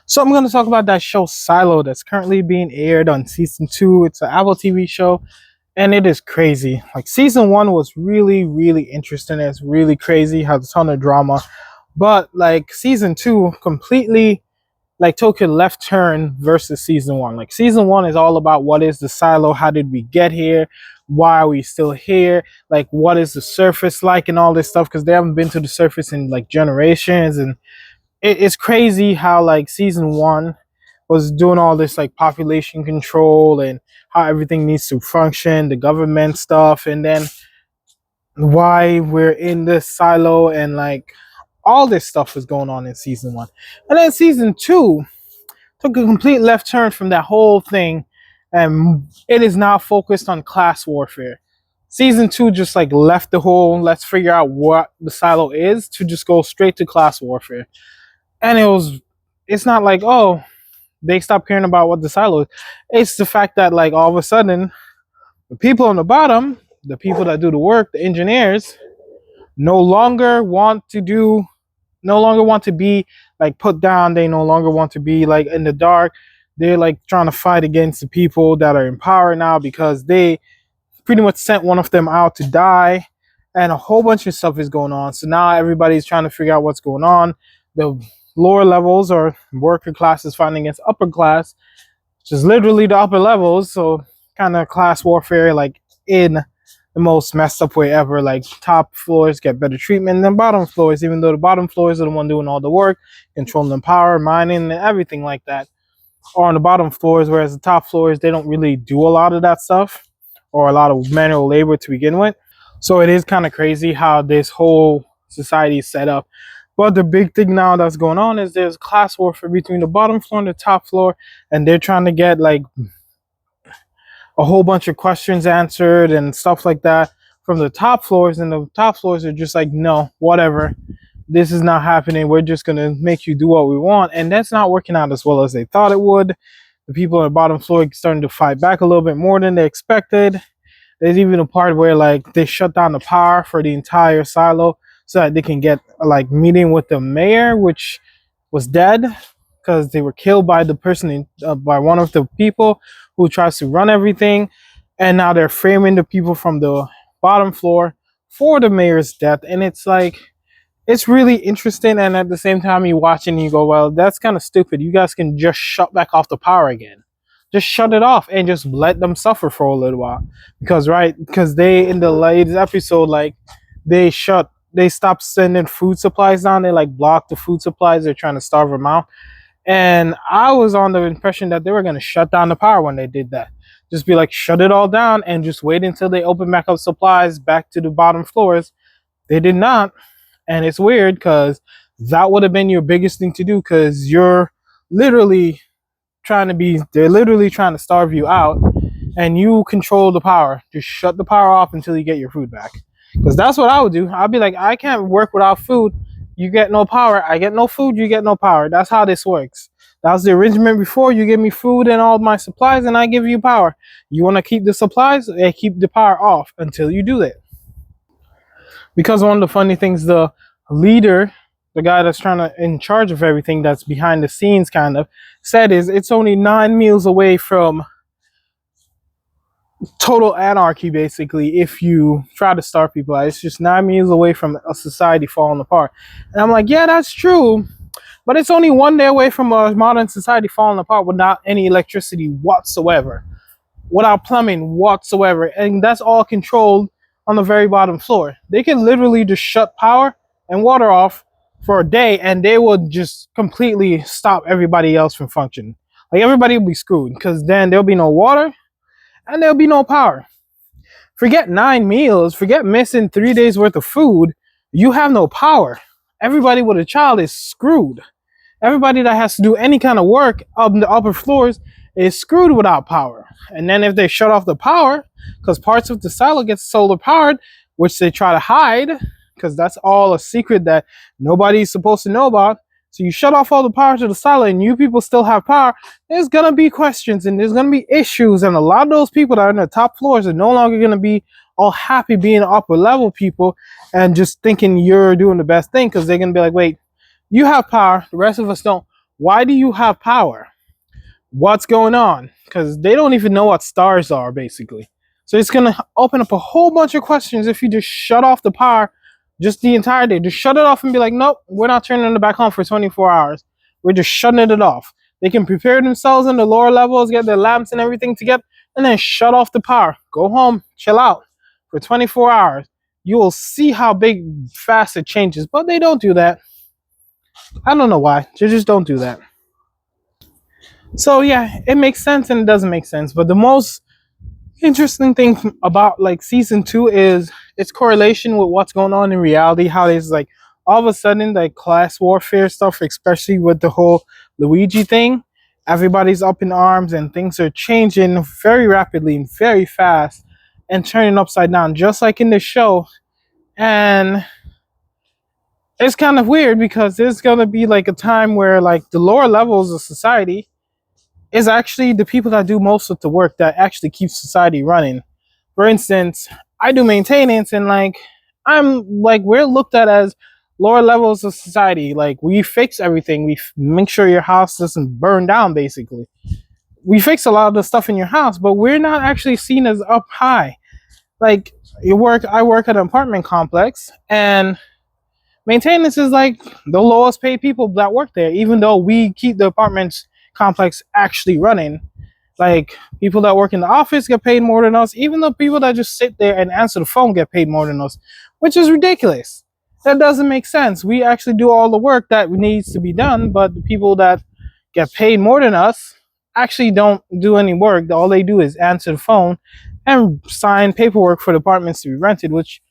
So I'm going to talk about that show Silo that's currently being aired on season 2. It's an Apple TV show and it is crazy. Like season 1 was really interesting. It's really crazy, has a ton of drama. But like season 2 completely like took a left turn versus season 1. Like season 1 is all about what is the silo, how did we get here? Why are we still here? Like what is the surface like and all this stuff, because they haven't been to the surface in like generations. And it's crazy how like season 1 was doing all this like population control and how everything needs to function, the government stuff, and then why we're in this silo, and like all this stuff was going on in season 1. And then season 2 took a complete left turn from that whole thing, and it is now focused on class warfare. Season 2 just like left the whole let's figure out what the silo is to just go straight to class warfare. And it's not like, oh, they stopped caring about what the silo is. It's the fact that like all of a sudden the people on the bottom, the people that do the work, the engineers, no longer want to be like put down. They no longer want to be like in the dark. They're like trying to fight against the people that are in power now, because they pretty much sent one of them out to die, and a whole bunch of stuff is going on. So now everybody's trying to figure out what's going on. The lower levels or worker class is fighting against upper class, which is literally the upper levels. So kind of class warfare, like in the most messed up way ever. Like top floors get better treatment than bottom floors, even though the bottom floors are the one doing all the work, controlling the power, mining, and everything like that, or on the bottom floors, whereas the top floors, they don't really do a lot of that stuff or a lot of manual labor to begin with. So it is kind of crazy how this whole society is set up. But the big thing now that's going on is there's class warfare between the bottom floor and the top floor, and they're trying to get like a whole bunch of questions answered and stuff like that from the top floors, and the top floors are just like, no, whatever, this is not happening, we're just gonna make you do what we want. And that's not working out as well as they thought it would. The people on the bottom floor are starting to fight back a little bit more than they expected. There's even a part where like they shut down the power for the entire silo so that they can get a like meeting with the mayor, which was dead because they were killed by the person by one of the people who tries to run everything. And now they're framing the people from the bottom floor for the mayor's death. And it's like, it's really interesting, and at the same time you watch and you go, well, that's kind of stupid. You guys can just shut back off the power again. Just shut it off and just let them suffer for a little while. Because they, in the latest episode, like they stopped sending food supplies down. They like blocked the food supplies. They're trying to starve them out. And I was on the impression that they were going to shut down the power when they did that. Just be like, shut it all down and just wait until they open back up supplies back to the bottom floors. They did not. And it's weird because that would have been your biggest thing to do, because they're literally trying to starve you out, and you control the power. Just shut the power off until you get your food back. Because that's what I would do. I'd be like, I can't work without food. You get no power. I get no food. You get no power. That's how this works. That was the arrangement before. You give me food and all my supplies, and I give you power. You want to keep the supplies? Keep the power off until you do that. Because one of the funny things, the leader, the guy that's in charge of everything, that's behind the scenes kind of, said is it's only 9 meals away from total anarchy, basically, if you try to starve people out. It's just 9 meals away from a society falling apart. And I'm like, yeah, that's true, but it's only 1 day away from a modern society falling apart without any electricity whatsoever, without plumbing whatsoever, and that's all controlled on the very bottom floor. They can literally just shut power and water off for a day, and they would just completely stop everybody else from functioning. Like everybody will be screwed, because then there'll be no water and there'll be no power. Forget 9 meals, forget missing 3 days worth of food. You have no power. Everybody with a child is screwed. Everybody that has to do any kind of work up in the upper floors is screwed without power. And then if they shut off the power, because parts of the silo get solar powered, which they try to hide, because that's all a secret that nobody's supposed to know about. So you shut off all the power to the silo and you people still have power. There's going to be questions and there's going to be issues. And a lot of those people that are in the top floors are no longer going to be all happy being upper level people and just thinking you're doing the best thing, because they're going to be like, wait, you have power, the rest of us don't. Why do you have power? What's going on? Because they don't even know what stars are, basically. So it's going to open up a whole bunch of questions if you just shut off the power just the entire day. Just shut it off and be like, nope, we're not turning it back on for 24 hours. We're just shutting it off. They can prepare themselves in the lower levels, get their lamps and everything together, and then shut off the power. Go home, chill out for 24 hours. You will see how big, fast it changes. But they don't do that. I don't know why. They just don't do that. So yeah, it makes sense and it doesn't make sense. But the most interesting thing about like season two is its correlation with what's going on in reality. How it's like all of a sudden like class warfare stuff, especially with the whole Luigi thing. Everybody's up in arms and things are changing very rapidly and very fast and turning upside down, just like in the show. And it's kind of weird because there's gonna be like a time where like the lower levels of society is actually the people that do most of the work that actually keeps society running. For instance, I do maintenance and like I'm like we're looked at as lower levels of society. Like we fix everything. We make sure your house doesn't burn down basically. We fix a lot of the stuff in your house, but we're not actually seen as up high. Like I work at an apartment complex and maintenance is like the lowest paid people that work there, even though we keep the apartments complex actually running. Like people that work in the office get paid more than us, even though people that just sit there and answer the phone get paid more than us, which is ridiculous. That doesn't make sense. We actually do all the work that needs to be done, but the people that get paid more than us actually don't do any work. All they do is answer the phone and sign paperwork for the apartments to be rented, which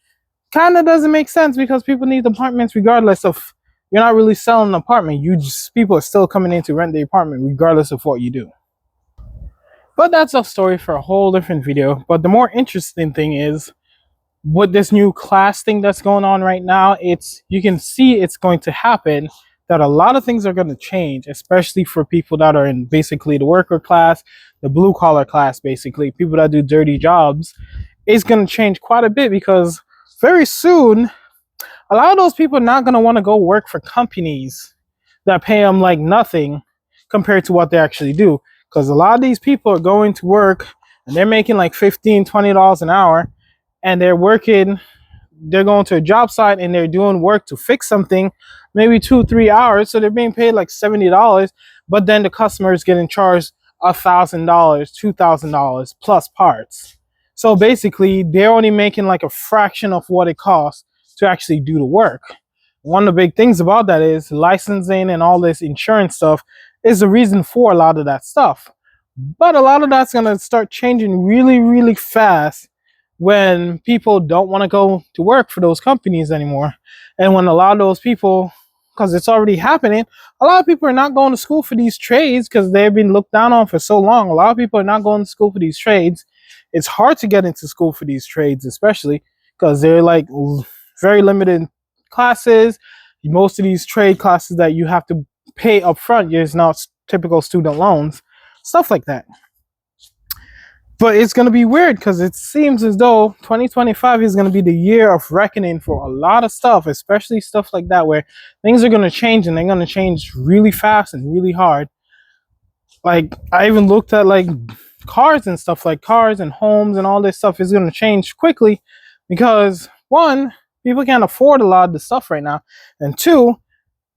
kind of doesn't make sense because people need apartments regardless of you're not really selling an apartment. You just people are still coming in to rent the apartment regardless of what you do. But that's a story for a whole different video. But the more interesting thing is with this new class thing that's going on right now, it's you can see it's going to happen that a lot of things are going to change, especially for people that are in basically the worker class, the blue collar class, basically people that do dirty jobs. It's going to change quite a bit because very soon a lot of those people are not going to want to go work for companies that pay them like nothing compared to what they actually do. Because a lot of these people are going to work and they're making like $15-20 an hour and they're going to a job site and they're doing work to fix something, maybe 2-3 hours. So they're being paid like $70, but then the customer is getting charged $1,000, $2,000 plus parts. So basically they're only making like a fraction of what it costs to actually do the work. One of the big things about that is licensing and all this insurance stuff is the reason for a lot of that stuff. But a lot of that's going to start changing really, really fast when people don't want to go to work for those companies anymore. And when a lot of those people, because it's already happening, a lot of people are not going to school for these trades because they've been looked down on for so long. A lot of people are not going to school for these trades. It's hard to get into school for these trades, especially because they're like very limited classes. Most of these trade classes that you have to pay up front, there's not typical student loans, stuff like that. But it's going to be weird because it seems as though 2025 is going to be the year of reckoning for a lot of stuff, especially stuff like that where things are going to change and they're going to change really fast and really hard. Like I even looked at like cars and stuff, like cars and homes and all this stuff is going to change quickly because one, people can't afford a lot of the stuff right now, and two,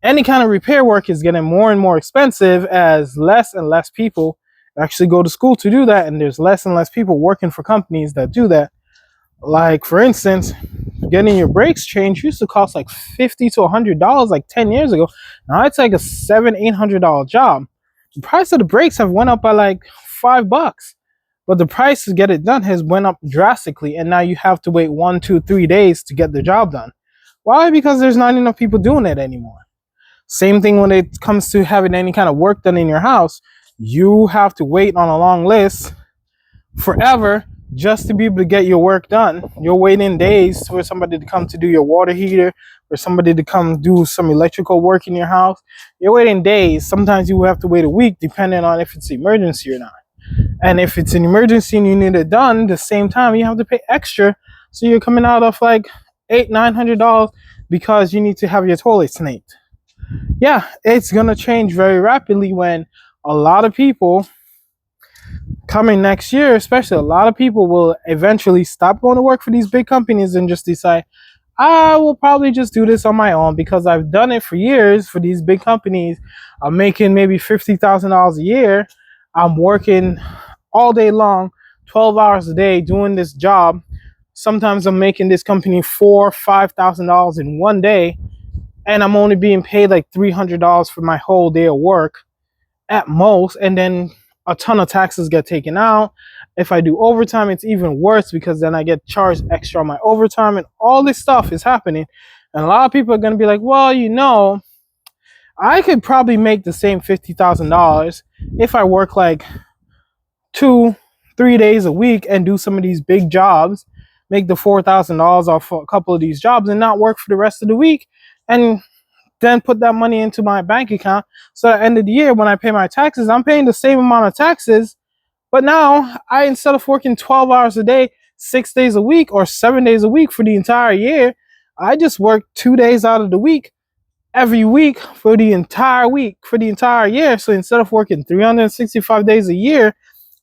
any kind of repair work is getting more and more expensive as less and less people actually go to school to do that, and there's less and less people working for companies that do that. Like for instance, getting your brakes changed used to cost like $50 to $100 like 10 years ago. Now it's like a $700-800 job. The price of the brakes have went up by like $5, but the price to get it done has went up drastically, and now you have to wait 1, 2, 3 days to get the job done. Why? Because there's not enough people doing it anymore. Same thing when it comes to having any kind of work done in your house. You have to wait on a long list forever just to be able to get your work done. You're waiting days for somebody to come to do your water heater or somebody to come do some electrical work in your house. You're waiting days. Sometimes you have to wait a week depending on if it's an emergency or not. And if it's an emergency and you need it done the same time, you have to pay extra. So you're coming out of like $800-900 because you need to have your toilet snaked. yeah, it's gonna change very rapidly when a lot of people coming next year, especially a lot of people will eventually stop going to work for these big companies and just decide, I will probably just do this on my own because I've done it for years for these big companies. I'm making maybe $50,000 a year. I'm working all day long, 12 hours a day doing this job. Sometimes I'm making this company $4,000-$5,000 in one day, and I'm only being paid like $300 for my whole day of work at most, and then a ton of taxes get taken out. If I do overtime, it's even worse because then I get charged extra on my overtime, and all this stuff is happening. And a lot of people are going to be like, well, I could probably make the same $50,000 if I work like 2-3 days a week and do some of these big jobs, make the $4,000 off a couple of these jobs and not work for the rest of the week, and then put that money into my bank account. So at the end of the year, when I pay my taxes, I'm paying the same amount of taxes. But now instead of working 12 hours a day, 6 days a week or 7 days a week for the entire year, I just work 2 days out of the week every week for the entire year. So instead of working 365 days a year,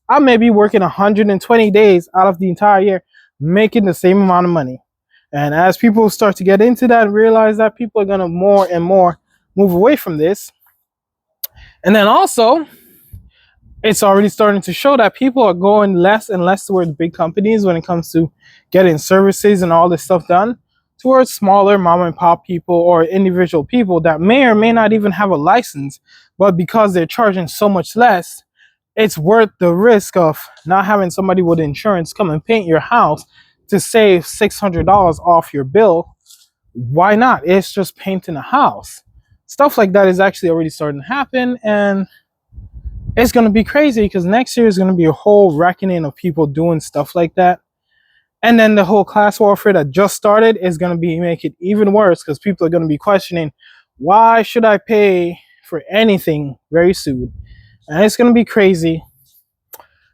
I may be working 120 days out of the entire year, making the same amount of money. And as people start to get into that and realize that, people are going to more and more move away from this. And then also, it's already starting to show that people are going less and less towards big companies when it comes to getting services and all this stuff done, towards smaller mom and pop people or individual people that may or may not even have a license, but because they're charging so much less, it's worth the risk of not having somebody with insurance come and paint your house to save $600 off your bill. Why not? It's just painting a house. Stuff like that is actually already starting to happen, and it's going to be crazy because next year is going to be a whole reckoning of people doing stuff like that. And then the whole class warfare that just started is going to make it even worse because people are going to be questioning, why should I pay for anything very soon? And it's going to be crazy.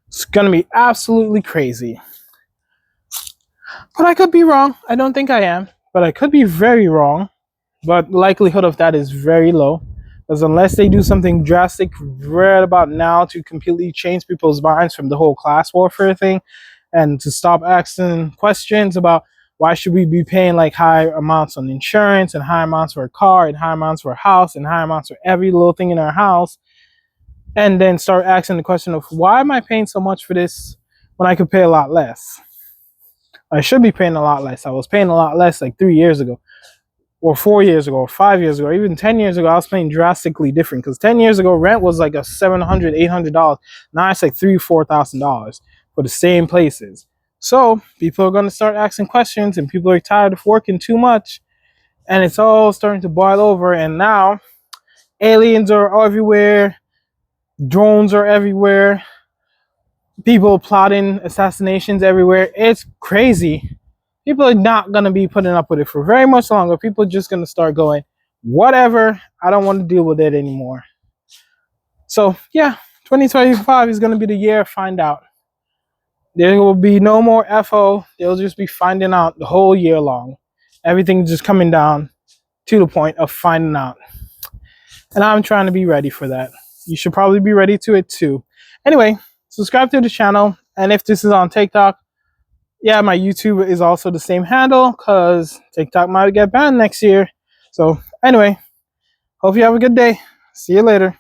It's going to be absolutely crazy. But I could be wrong. I don't think I am. But I could be very wrong. But the likelihood of that is very low. Because unless they do something drastic right about now to completely change people's minds from the whole class warfare thing, and to stop asking questions about why should we be paying like high amounts on insurance and high amounts for a car and high amounts for a house and high amounts for every little thing in our house, and then start asking the question of why am I paying so much for this when I could pay a lot less? I should be paying a lot less. I was paying a lot less like 3 years ago, or 4 years ago, or 5 years ago, or even 10 years ago. I was paying drastically different because 10 years ago rent was like a $700-$800. Now it's like $3,000-$4,000 for the same places. So people are going to start asking questions, and people are tired of working too much, and it's all starting to boil over. And now aliens are everywhere, drones are everywhere, people plotting assassinations everywhere. It's crazy. People are not going to be putting up with it for very much longer. People are just going to start going, whatever, I don't want to deal with it anymore. So yeah, 2025 is going to be the year of find out. There will be no more FO. They'll just be finding out the whole year long. Everything's just coming down to the point of finding out. And I'm trying to be ready for that. You should probably be ready to it too. Anyway, subscribe to the channel. And if this is on TikTok, yeah, my YouTube is also the same handle because TikTok might get banned next year. So anyway, hope you have a good day. See you later.